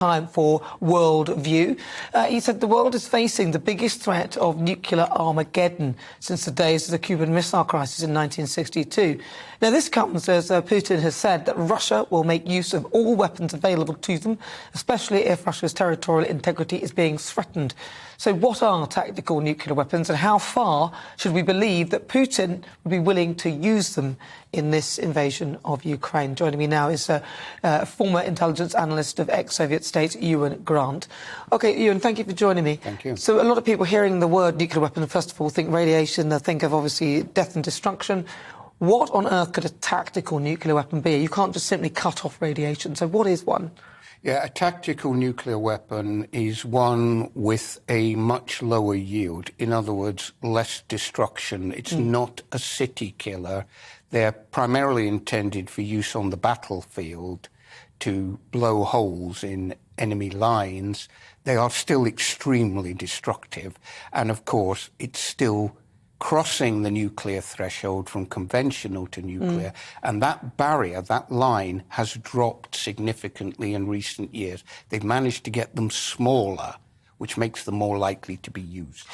Time for Worldview. He said the world is facing the biggest threat of nuclear Armageddon since the days of the Cuban Missile Crisis in 1962. Now, this comes as Putin has said that Russia will make use of all weapons available to them, especially if Russia's territorial integrity is being threatened. So what are tactical nuclear weapons, and how far should we believe that Putin would be willing to use them in this invasion of Ukraine? Joining me now is a former intelligence analyst of ex-Soviet states, Euan Grant. OK, Euan, thank you for joining me. Thank you. So a lot of people hearing the word nuclear weapon, first of all, think radiation, they think of, obviously, death and destruction. What on earth could a tactical nuclear weapon be? You can't just simply cut off radiation. So what is one? Yeah, a tactical nuclear weapon is one with a much lower yield. In other words, less destruction. It's not a city killer. They're primarily intended for use on the battlefield to blow holes in enemy lines. They are still extremely destructive. And of course, it's still crossing the nuclear threshold from conventional to nuclear, and that barrier, that line, has dropped significantly in recent years. They've managed to get them smaller, which makes them more likely to be used.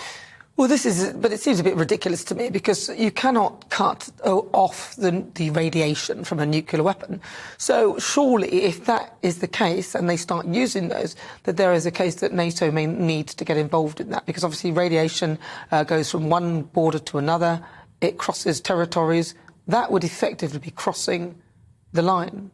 Well, but it seems a bit ridiculous to me, because you cannot cut off the radiation from a nuclear weapon. So surely, if that is the case and they start using those, that there is a case that NATO may need to get involved in that, because obviously radiation goes from one border to another, it crosses territories. That would effectively be crossing the line.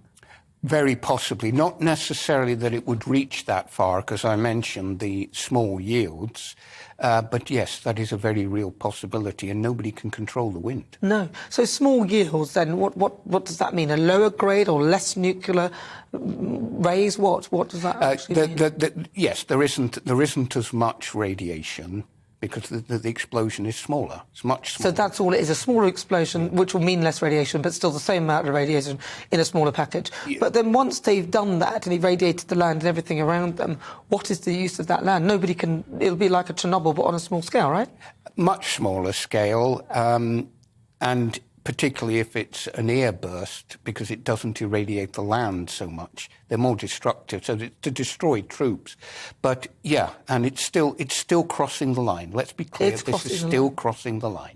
Very possibly. Not necessarily that it would reach that far, because I mentioned the small yields. But yes, that is a very real possibility, and nobody can control the wind. No. So small yields, then, what does that mean? A lower grade or less nuclear rays? What does that actually mean? Yes, there isn't as much radiation, because the explosion is smaller. It's much smaller. So that's all it is, a smaller explosion, which will mean less radiation, but still the same amount of radiation in a smaller package. Yeah. But then once they've done that and irradiated the land and everything around them, what is the use of that land? Nobody can... It'll be like a Chernobyl, but on a small scale, right? Much smaller scale, and particularly if it's an airburst, because it doesn't irradiate the land so much. They're more destructive, so to destroy troops. But yeah, and it's still crossing the line. Let's be clear, this is still crossing the line.